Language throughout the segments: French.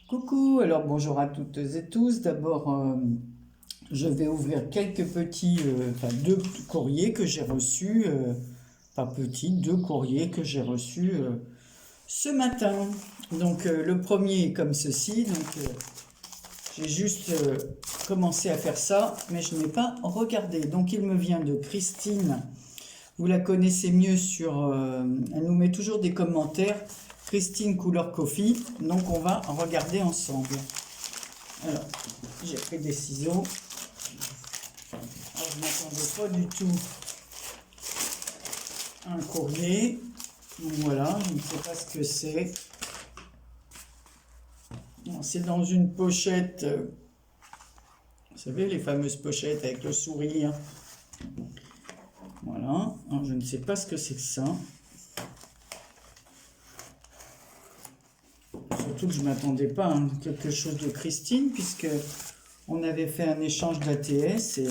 Coucou, alors bonjour à toutes et tous. D'abord, je vais ouvrir quelques petits, enfin deux courriers que j'ai reçus, pas petits, deux courriers que j'ai reçus ce matin. Donc le premier est comme ceci, donc j'ai juste commencé à faire ça, mais je n'ai pas regardé. Donc il me vient de Christine. Vous la connaissez mieux elle nous met toujours des commentaires. Christine Couleur Coffee. Donc on va regarder ensemble. Alors, j'ai pris des ciseaux. Alors, je ne m'attendais pas du tout à un courrier. Donc voilà, je ne sais pas ce que c'est. C'est dans une pochette. Vous savez, les fameuses pochettes avec le sourire. Voilà. Alors, je ne sais pas ce que c'est que ça. Surtout que je ne m'attendais pas à quelque chose de Christine, puisque on avait fait un échange d'ATS et...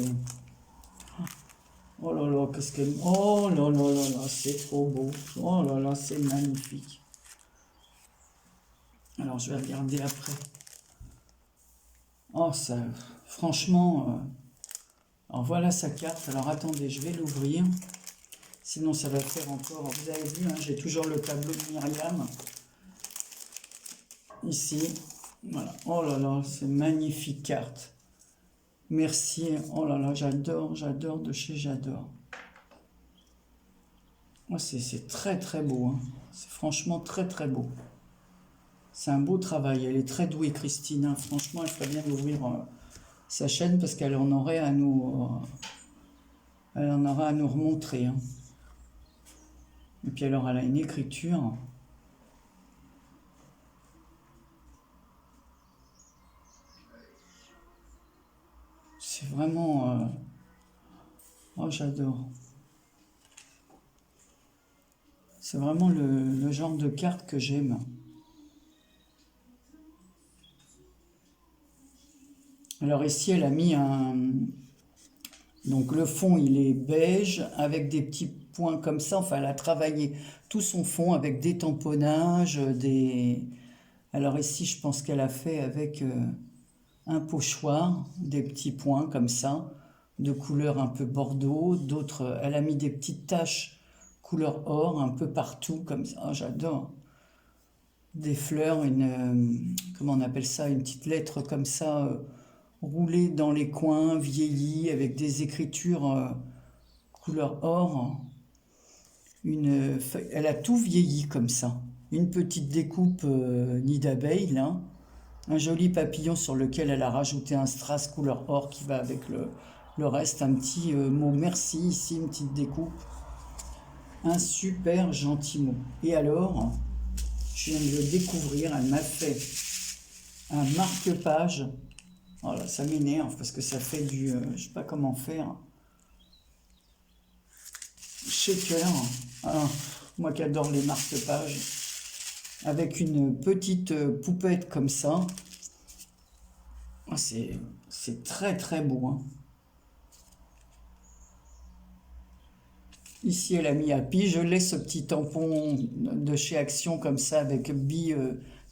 Oh là là, qu'est-ce qu'elle... Oh là là là là, c'est trop beau. Oh là là, c'est magnifique. Alors, je vais regarder après. Oh, ça... Franchement... Alors, voilà sa carte. Alors, attendez, je vais l'ouvrir. Sinon, ça va faire encore... Vous avez vu, hein, j'ai toujours le tableau de Myriam. Ici. Voilà. Oh là là, c'est magnifique carte. Merci. Oh là là, j'adore de chez J'adore. Oh, c'est très très beau. Hein. C'est franchement très très beau. C'est un beau travail. Elle est très douée, Christine. Hein. Franchement, elle ferait bien d'ouvrir sa chaîne parce qu'elle en aurait à nous, elle en aura à nous remontrer. Hein. Et puis alors, elle a une écriture. C'est vraiment... Oh, j'adore. C'est vraiment le genre de carte que j'aime. Alors ici, elle a mis un... Donc le fond, il est beige avec des petits points comme ça. Enfin, elle a travaillé tout son fond avec des tamponnages, des... Alors ici, je pense qu'elle a fait avec un pochoir, des petits points comme ça, de couleur un peu bordeaux. D'autres, elle a mis des petites taches couleur or un peu partout comme ça. Oh, j'adore. Des fleurs, comment on appelle ça, une petite lettre comme ça, roulée dans les coins, vieillie, avec des écritures couleur or. Elle a tout vieilli comme ça. Une petite découpe nid d'abeille là. Un joli papillon sur lequel elle a rajouté un strass couleur or qui va avec le reste. Un petit mot merci ici, une petite découpe. Un super gentil mot. Et alors, je viens de le découvrir, elle m'a fait un marque-page. Oh là, ça m'énerve parce que ça fait du... je sais pas comment faire. Shaker. Ah, moi qui adore les marque-pages. Avec une petite poupette comme ça. Oh, c'est très très beau. Hein. Ici, elle a mis Happy. Je laisse ce petit tampon de chez Action comme ça avec Bee,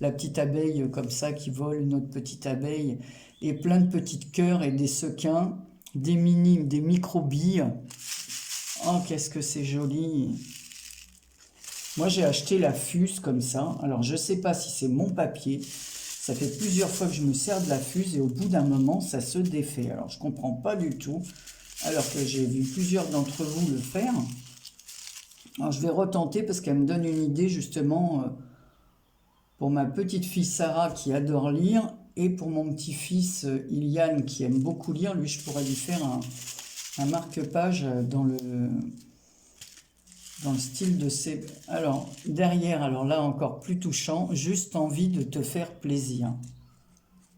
la petite abeille comme ça qui vole, une autre petite abeille. Et plein de petites cœurs et des sequins, des des micro-billes. Oh, qu'est-ce que c'est joli. Moi, j'ai acheté la fuse comme ça. Alors, je ne sais pas si c'est mon papier. Ça fait plusieurs fois que je me sers de la fuse et au bout d'un moment, ça se défait. Alors, je ne comprends pas du tout. Alors que j'ai vu plusieurs d'entre vous le faire. Alors, je vais retenter parce qu'elle me donne une idée justement pour ma petite fille Sarah qui adore lire et pour mon petit-fils Ilian qui aime beaucoup lire. Lui, je pourrais lui faire un marque-page dans le style de ces... Alors, derrière, alors là, encore plus touchant, juste envie de te faire plaisir.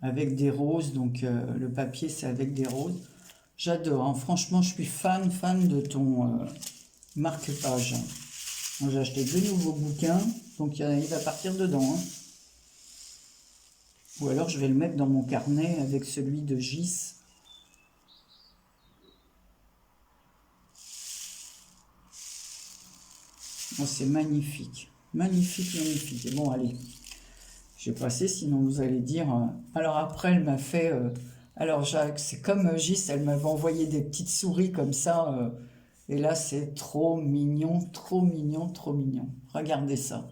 Avec des roses, donc le papier, c'est avec des roses. J'adore, hein. Franchement, je suis fan de ton marque-page. J'ai acheté 2 nouveaux bouquins, donc il va partir dedans. Hein. Ou alors, je vais le mettre dans mon carnet avec celui de Gis. Oh, c'est magnifique. Magnifique, magnifique. Et bon, allez. Je vais passer, sinon vous allez dire... Alors après, elle m'a fait... alors Jacques, c'est comme Gis, elle m'avait envoyé des petites souris comme ça. Et là, c'est trop mignon, trop mignon, trop mignon. Regardez ça.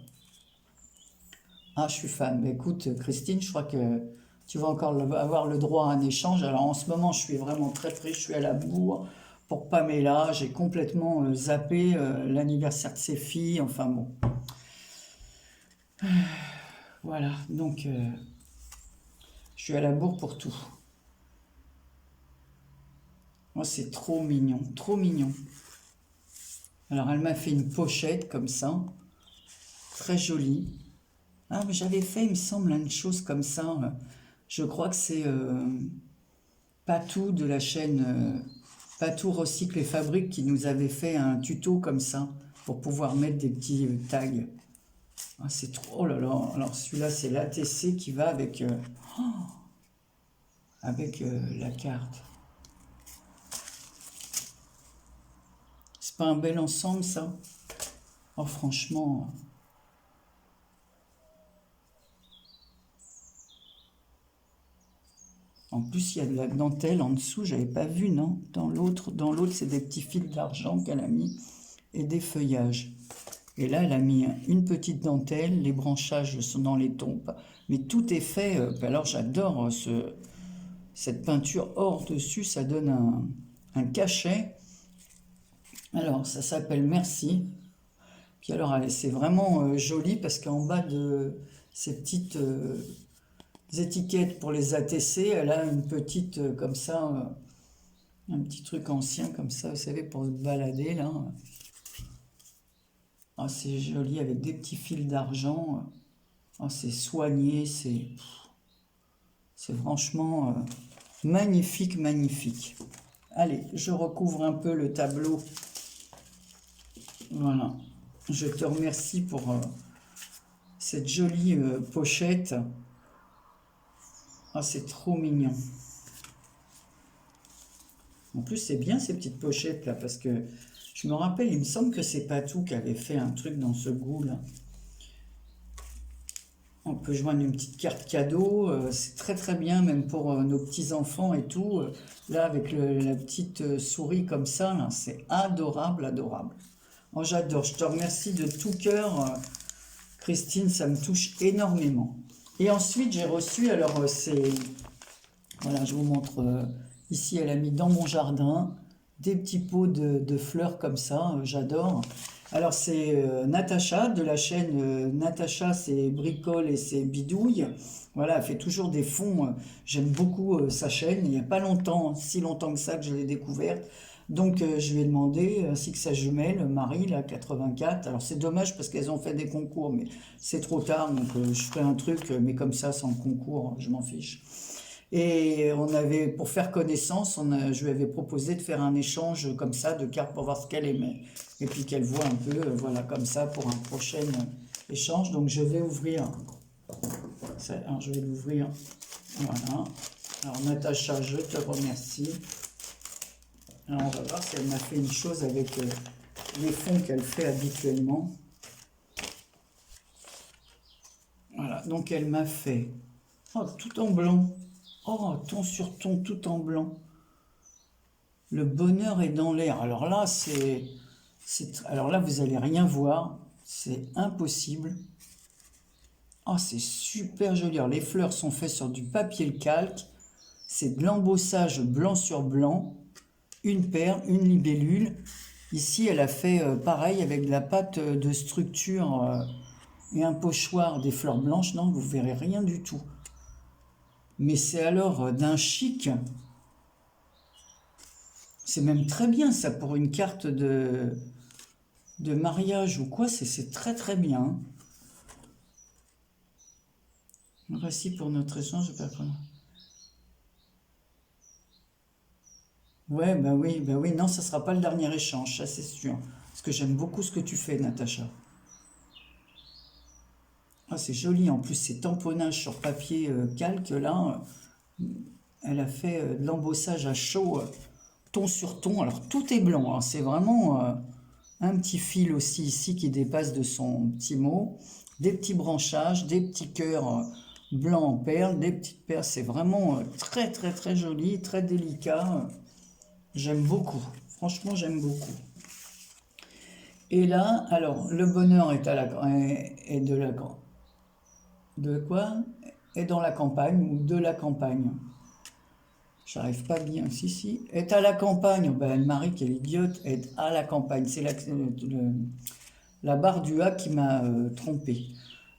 Ah, je suis fan. Mais écoute, Christine, je crois que tu vas encore avoir le droit à un échange. Alors en ce moment, je suis vraiment très triste. Je suis à la bourre pour Pamela. J'ai complètement zappé l'anniversaire de ses filles. Enfin bon. Voilà. Donc, je suis à la bourre pour tout. Moi, c'est trop mignon. Trop mignon. Alors, elle m'a fait une pochette comme ça. Très jolie. Ah, mais j'avais fait, il me semble, une chose comme ça. Je crois que c'est Patou de la chaîne Patou Recycle et Fabrique qui nous avait fait un tuto comme ça pour pouvoir mettre des petits tags. Ah, c'est trop... Oh là là. Alors celui-là, c'est l'ATC qui va avec, la carte. C'est pas un bel ensemble, ça? Oh, franchement... En plus, il y a de la dentelle en dessous, j'avais pas vu, non? Dans l'autre, c'est des petits fils d'argent qu'elle a mis et des feuillages. Et là, elle a mis une petite dentelle, les branchages sont dans les tombes, mais tout est fait. Alors, j'adore cette peinture or dessus, ça donne un cachet. Alors, ça s'appelle Merci. Puis alors, c'est vraiment joli parce qu'en bas de ces petites... étiquettes pour les ATC, elle a une petite comme ça, un petit truc ancien comme ça, vous savez, pour se balader là. Ah, c'est joli avec des petits fils d'argent. Ah, c'est soigné, c'est franchement magnifique, magnifique. Allez, je recouvre un peu le tableau. Voilà. Je te remercie pour cette jolie pochette. Ah, c'est trop mignon. En plus, c'est bien ces petites pochettes là, parce que je me rappelle, il me semble que c'est Patou qui avait fait un truc dans ce goût là. On peut joindre une petite carte cadeau, c'est très très bien, même pour nos petits-enfants et tout. Là, avec la petite souris comme ça, là, c'est adorable, adorable. Oh, j'adore, je te remercie de tout cœur, Christine, ça me touche énormément. Et ensuite, j'ai reçu, alors c'est... Voilà, je vous montre, ici, elle a mis dans mon jardin des petits pots de fleurs comme ça, j'adore. Alors, c'est Natacha, de la chaîne Natacha, c'est bricole et c'est bidouille. Voilà, elle fait toujours des fonds, j'aime beaucoup sa chaîne. Il n'y a pas longtemps, si longtemps que ça, que je l'ai découverte. Donc, je lui ai demandé, ainsi que sa jumelle, Marie, là, 84. Alors, c'est dommage parce qu'elles ont fait des concours, mais c'est trop tard. Donc, je ferai un truc, mais comme ça, sans concours, je m'en fiche. Et on avait, pour faire connaissance, je lui avais proposé de faire un échange comme ça, de cartes pour voir ce qu'elle aimait. Et puis qu'elle voit un peu, voilà, comme ça, pour un prochain échange. Donc, je vais ouvrir. Alors, je vais l'ouvrir. Voilà. Alors, Natacha, je te remercie. Alors, on va voir si elle m'a fait une chose avec les fonds qu'elle fait habituellement. Voilà, donc elle m'a fait tout en blanc. Oh, ton sur ton, tout en blanc. Le bonheur est dans l'air. Alors là, alors là, vous allez rien voir. C'est impossible. Oh, c'est super joli. Alors, les fleurs sont faites sur du papier le calque. C'est de l'embossage blanc sur blanc. Une perle, une libellule. Ici, elle a fait pareil avec de la pâte de structure et un pochoir des fleurs blanches. Non, vous verrez rien du tout. Mais c'est alors d'un chic. C'est même très bien ça pour une carte de mariage ou quoi. C'est très très bien. Voici pour notre échange. Ouais, bah oui, non, ça sera pas le dernier échange, ça c'est sûr. Parce que j'aime beaucoup ce que tu fais, Natacha. Ah, c'est joli, en plus ces tamponnages sur papier calque, là, elle a fait de l'embossage à chaud, ton sur ton. Alors tout est blanc, hein, c'est vraiment un petit fil aussi ici qui dépasse de son petit mot. Des petits branchages, des petits cœurs blanc en perles, des petites perles. C'est vraiment très très très joli, très délicat. J'aime beaucoup. Franchement, j'aime beaucoup. Et là, alors, le bonheur est à la est de la de quoi? Est dans la campagne ou de la campagne. J'arrive pas bien. Si, si. Est à la campagne. Ben, Anne-Marie, quelle idiote, est à la campagne. C'est la barre du A qui m'a trompé.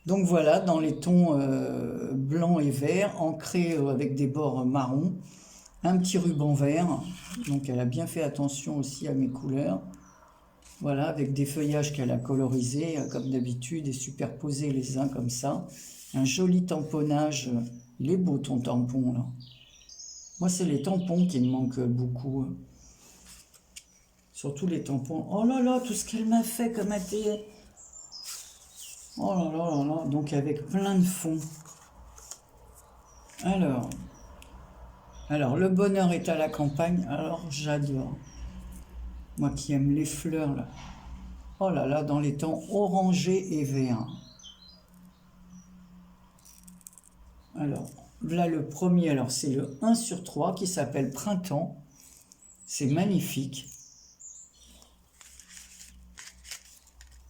Donc voilà, dans les tons blanc et vert, ancré avec des bords marrons, un petit ruban vert. Donc elle a bien fait attention aussi à mes couleurs. Voilà, avec des feuillages qu'elle a colorisés, comme d'habitude, et superposés les uns comme ça. Un joli tamponnage. Il est beau ton tampon, là. Moi, c'est les tampons qui me manquent beaucoup. Surtout les tampons. Oh là là, tout ce qu'elle m'a fait comme atelier. Oh là là là là. Donc, avec plein de fond. Alors, le bonheur est à la campagne. Alors, j'adore. Moi qui aime les fleurs, là. Oh là là, dans les tons orangés et verts. Alors, là le premier, alors c'est le 1 sur 3 qui s'appelle Printemps. C'est magnifique.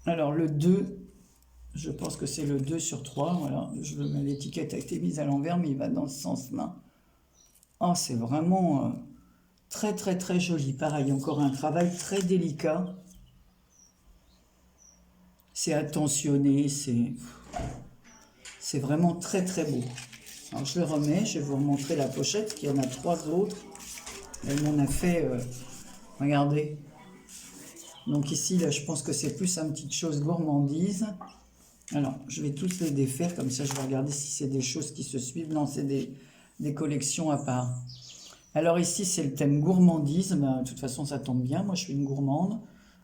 Alors le 2, je pense que c'est le 2 sur 3. Voilà, l'étiquette a été mise à l'envers, mais il va dans ce sens-là. Oh, c'est vraiment très très très joli. Pareil, encore un travail très délicat. C'est attentionné, c'est vraiment très très beau. Alors je le remets, je vais vous remontrer la pochette, qu'il y en a 3 autres. Elle m'en a fait, regardez. Donc ici, là, je pense que c'est plus un petit chose gourmandise. Alors, je vais tous les défaire, comme ça je vais regarder si c'est des choses qui se suivent. Non, c'est des collections à part. Alors ici, c'est le thème gourmandise. Ben, de toute façon, ça tombe bien, moi je suis une gourmande.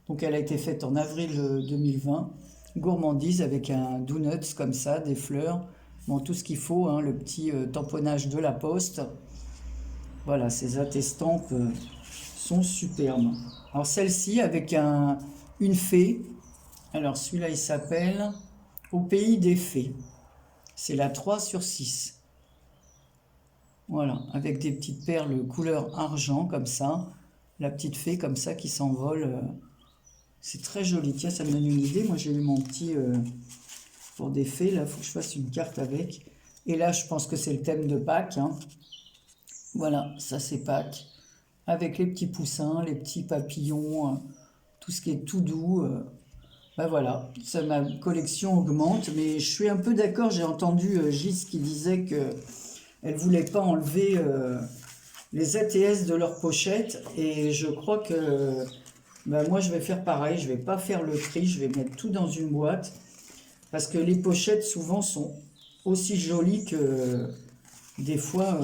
Donc elle a été faite en avril 2020. Gourmandise avec un donuts comme ça, des fleurs. Bon, tout ce qu'il faut, hein, le petit tamponnage de la poste. Voilà, ces attestampes sont superbes. Alors celle-ci avec une fée. Alors celui-là, il s'appelle Au pays des fées. C'est la 3 sur 6. Voilà, avec des petites perles couleur argent comme ça. La petite fée comme ça qui s'envole. C'est très joli. Tiens, ça me donne une idée. Moi, j'ai eu mon petit... pour des fées, là, il faut que je fasse une carte avec. Et là, je pense que c'est le thème de Pâques. Hein. Voilà, ça c'est Pâques. Avec les petits poussins, les petits papillons, tout ce qui est tout doux. Ben voilà, ça, ma collection augmente. Mais je suis un peu d'accord, j'ai entendu Gis qui disait qu'elle ne voulait pas enlever les ATS de leur pochette. Et je crois que ben moi, je vais faire pareil. Je ne vais pas faire le tri, je vais mettre tout dans une boîte. Parce que les pochettes, souvent, sont aussi jolies que des fois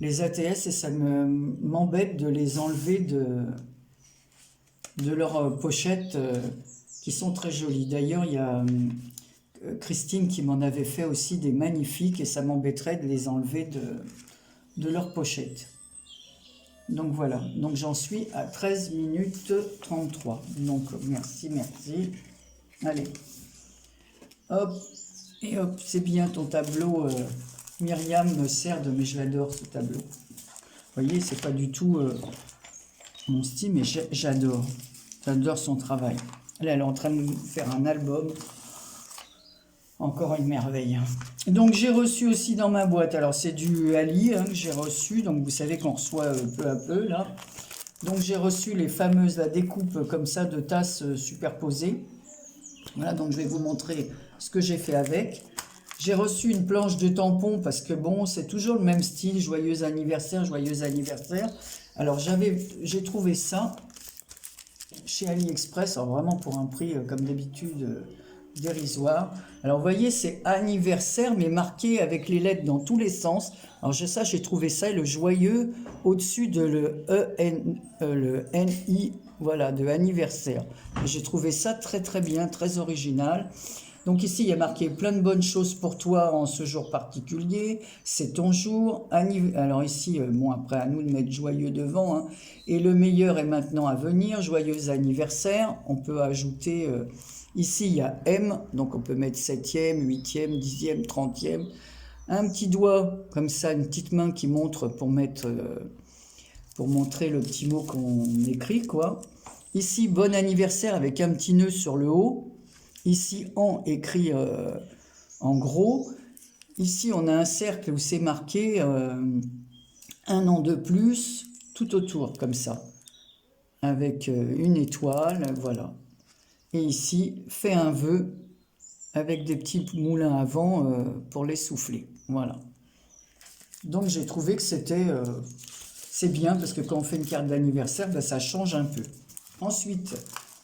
les ATS, et ça m'embête de les enlever de leurs pochettes qui sont très jolies. D'ailleurs, il y a Christine qui m'en avait fait aussi des magnifiques, et ça m'embêterait de les enlever de leurs pochettes. Donc voilà, donc j'en suis à 13 minutes 33. Donc merci, merci. Allez. Hop, et hop, c'est bien ton tableau. Myriam me sert de... Mais je l'adore ce tableau. Vous voyez, c'est pas du tout mon style, mais j'adore. J'adore son travail. Là, elle est en train de faire un album. Encore une merveille. Donc j'ai reçu aussi dans ma boîte, alors c'est du Ali hein, que j'ai reçu. Donc vous savez qu'on reçoit peu à peu là. Donc j'ai reçu les fameuses la découpe comme ça de tasses superposées. Voilà, donc je vais vous montrer ce que j'ai fait avec. J'ai reçu une planche de tampons parce que bon, c'est toujours le même style, joyeux anniversaire, joyeux anniversaire. Alors j'ai trouvé ça chez AliExpress, alors vraiment pour un prix comme d'habitude dérisoire. Alors vous voyez, c'est anniversaire mais marqué avec les lettres dans tous les sens. Alors j'ai trouvé ça, le joyeux au-dessus de le NI, voilà, de anniversaire. J'ai trouvé ça très très bien, très original. Donc ici, il y a marqué plein de bonnes choses pour toi en ce jour particulier. C'est ton jour. Alors ici, bon, après, à nous de mettre joyeux devant. Hein. Et le meilleur est maintenant à venir. Joyeux anniversaire. On peut ajouter... ici, il y a M. Donc on peut mettre 7e, 8e, 10e, 30e. Un petit doigt, comme ça, une petite main qui montre pour mettre, pour montrer le petit mot qu'on écrit, quoi. Ici, bon anniversaire avec un petit nœud sur le haut. Ici, en écrit en gros. Ici, on a un cercle où c'est marqué 1 an de plus, tout autour, comme ça. Avec une étoile, voilà. Et ici, fais un vœu avec des petits moulins à vent pour les souffler. Voilà. Donc j'ai trouvé que c'est bien parce que quand on fait une carte d'anniversaire, ben, ça change un peu. Ensuite,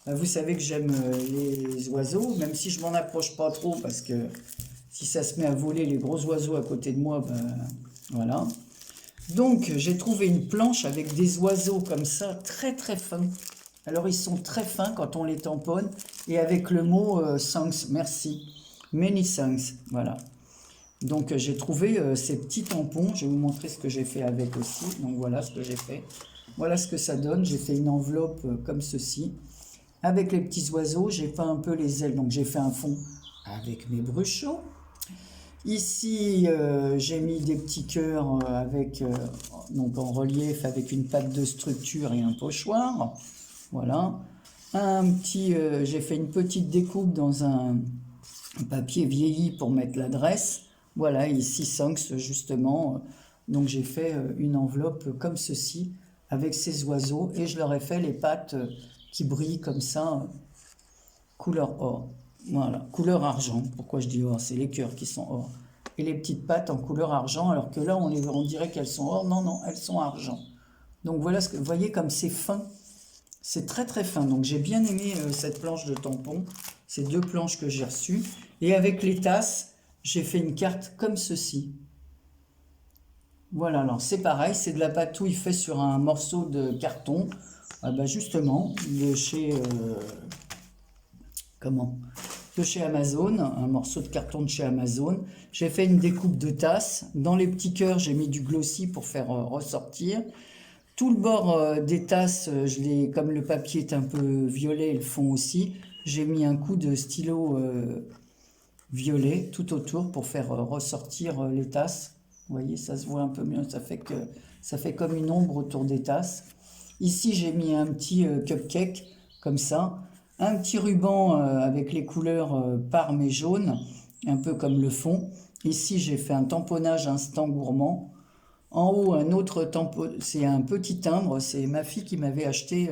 ben, vous savez que j'aime les oiseaux, même si je m'en approche pas trop parce que si ça se met à voler les gros oiseaux à côté de moi, ben voilà. Donc j'ai trouvé une planche avec des oiseaux comme ça, très très fins. Alors ils sont très fins quand on les tamponne et avec le mot thanks, merci, many thanks, voilà. Donc j'ai trouvé ces petits tampons, je vais vous montrer ce que j'ai fait avec aussi, donc voilà ce que j'ai fait. Voilà ce que ça donne, j'ai fait une enveloppe comme ceci. Avec les petits oiseaux, j'ai fait un peu les ailes, donc j'ai fait un fond avec mes bruchons. Ici, j'ai mis des petits cœurs avec, donc en relief avec une patte de structure et un pochoir. Voilà. J'ai fait une petite découpe dans un papier vieilli pour mettre l'adresse. Voilà, ici Sanx justement. Donc j'ai fait une enveloppe comme ceci avec ces oiseaux et je leur ai fait les pattes qui brillent comme ça, couleur or. Voilà, couleur argent. Pourquoi je dis or? C'est les cœurs qui sont or. Et les petites pattes en couleur argent, alors que là on dirait qu'elles sont or. Non, non, elles sont argent. Donc voilà ce que vous voyez comme c'est fin. C'est très très fin. Donc j'ai bien aimé cette planche de tampon. Ces deux planches que j'ai reçues. Et avec les tasses, j'ai fait une carte comme ceci. Voilà, alors c'est pareil, c'est de la patouille faite sur un morceau de carton. Ah bah justement, de chez... comment? De chez Amazon, un morceau de carton de chez Amazon. J'ai fait une découpe de tasse. Dans les petits cœurs, j'ai mis du glossy pour faire ressortir. Tout le bord des tasses, comme le papier est un peu violet, le fond aussi, j'ai mis un coup de stylo violet tout autour pour faire ressortir les tasses. Vous voyez, ça se voit un peu mieux, ça fait comme une ombre autour des tasses. Ici, j'ai mis un petit cupcake, comme ça. Un petit ruban avec les couleurs parme et jaune, un peu comme le fond. Ici, j'ai fait un tamponnage instant gourmand. En haut, un autre tampon, c'est un petit timbre. C'est ma fille qui m'avait acheté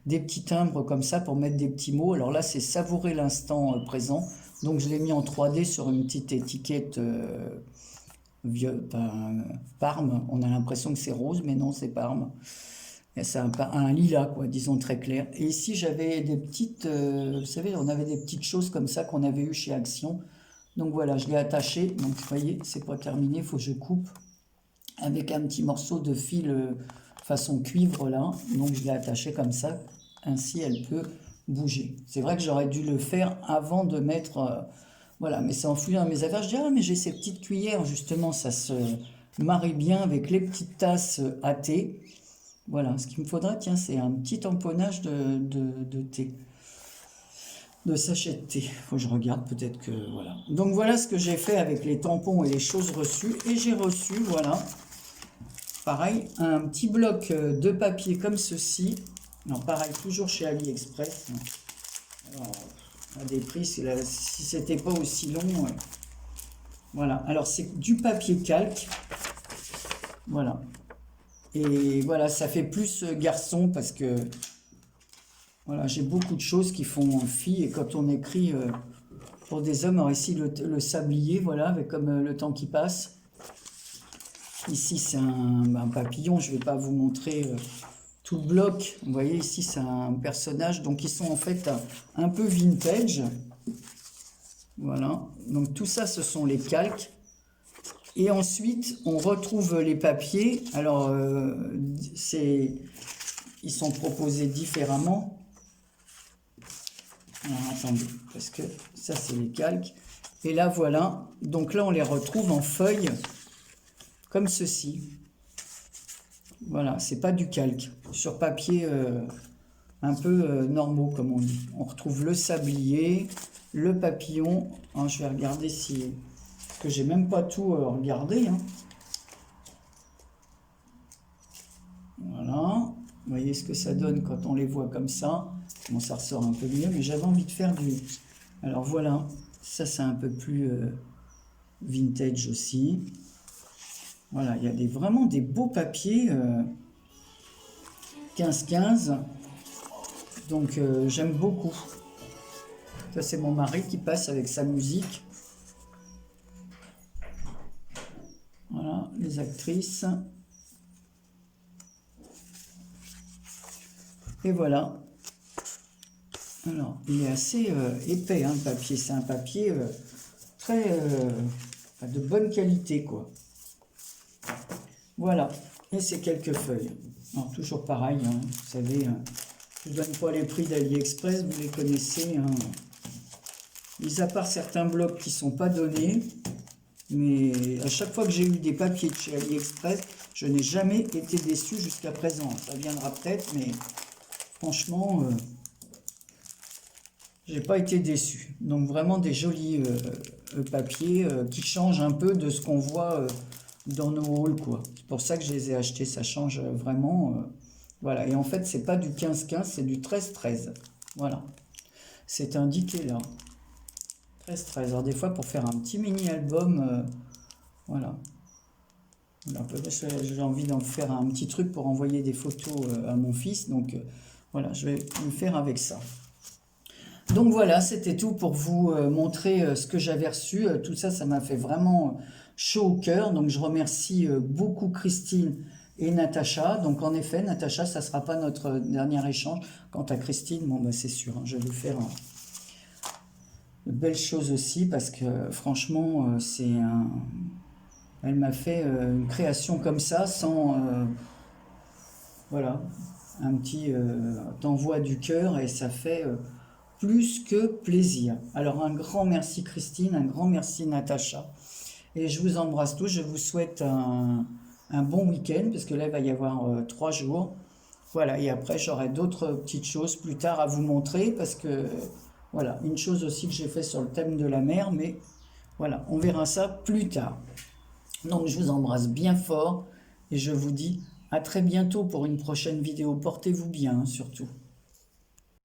des petits timbres comme ça pour mettre des petits mots. Alors là, c'est savourer l'instant présent. Donc je l'ai mis en 3D sur une petite étiquette Parme. On a l'impression que c'est rose, mais non, c'est Parme. C'est un lilas, quoi, disons très clair. Et ici, j'avais des petites, vous savez, on avait des petites choses comme ça qu'on avait eues chez Action. Donc voilà, je l'ai attaché. Donc vous voyez, c'est pas terminé, il faut que je coupe avec un petit morceau de fil façon cuivre là. Donc je l'ai attaché comme ça. Ainsi, elle peut bouger. C'est vrai que j'aurais dû le faire avant de mettre... voilà, mais c'est enfoui dans mes affaires. Je dis, ah, mais j'ai ces petites cuillères, justement, ça se marie bien avec les petites tasses à thé. Voilà, ce qu'il me faudra, tiens, c'est un petit tamponnage de thé, de sachet de thé. Faut que je regarde, peut-être que, voilà. Donc voilà ce que j'ai fait avec les tampons et les choses reçues. Et j'ai reçu, voilà, pareil, un petit bloc de papier comme ceci. Non, pareil, toujours chez AliExpress. Alors, à des prix, si c'était pas aussi long. Voilà, alors c'est du papier calque. Voilà. Et voilà, ça fait plus garçon parce que voilà, j'ai beaucoup de choses qui font fille. Et quand on écrit pour des hommes, alors ici le sablier, voilà, avec comme le temps qui passe. Ici, c'est un papillon, je ne vais pas vous montrer tout le bloc. Vous voyez, ici, c'est un personnage. Donc, ils sont en fait un peu vintage. Voilà. Donc, tout ça, ce sont les calques. Et ensuite, on retrouve les papiers. Alors, ils sont proposés différemment. Alors, attendez, parce que ça, c'est les calques. Et là, voilà. Donc là, on les retrouve en feuilles, comme ceci. Voilà, c'est pas du calque. Sur papier un peu normaux, comme on dit. On retrouve le sablier, le papillon. Alors, je vais regarder si... que j'ai même pas tout regardé, hein. Voilà. Vous voyez ce que ça donne quand on les voit comme ça. Bon, ça ressort un peu mieux, mais j'avais envie de faire du... Alors voilà, ça c'est un peu plus vintage aussi. Voilà, il y a vraiment des beaux papiers 15-15. Donc j'aime beaucoup. Ça c'est mon mari qui passe avec sa musique. Voilà, les actrices. Et voilà. Alors, il est assez épais, hein, le papier. C'est un papier très de bonne qualité, quoi. Voilà. Et c'est quelques feuilles. Alors, toujours pareil, hein, vous savez, je ne donne pas les prix d'AliExpress, vous les connaissez. Hein. Mis à part certains blocs qui ne sont pas donnés, mais à chaque fois que j'ai eu des papiers de chez AliExpress, je n'ai jamais été déçu jusqu'à présent. Ça viendra peut-être, mais franchement... j'ai pas été déçu. Donc vraiment des jolis papiers qui changent un peu de ce qu'on voit dans nos halls, quoi. C'est pour ça que je les ai achetés. Ça change vraiment. Voilà. Et en fait, c'est pas du 15-15, c'est du 13-13. Voilà. C'est indiqué là. 13-13. Alors des fois, pour faire un petit mini-album, voilà. J'ai envie d'en faire un petit truc pour envoyer des photos à mon fils. Donc voilà, je vais le faire avec ça. Donc voilà, c'était tout pour vous montrer ce que j'avais reçu. Tout ça, ça m'a fait vraiment chaud au cœur. Donc je remercie beaucoup Christine et Natacha. Donc en effet, Natacha, ça ne sera pas notre dernier échange. Quant à Christine, bon, bah, c'est sûr, hein, je vais vous faire de belles choses aussi parce que franchement, elle m'a fait une création comme ça sans... voilà, un petit t'envoi du cœur et ça fait... plus que plaisir. Alors un grand merci Christine, un grand merci Natacha. Et je vous embrasse tous, je vous souhaite un bon week-end, parce que là il va y avoir 3 jours. Voilà, et après j'aurai d'autres petites choses plus tard à vous montrer, parce que voilà, une chose aussi que j'ai fait sur le thème de la mer, mais voilà, on verra ça plus tard. Donc je vous embrasse bien fort, et je vous dis à très bientôt pour une prochaine vidéo. Portez-vous bien, hein, surtout.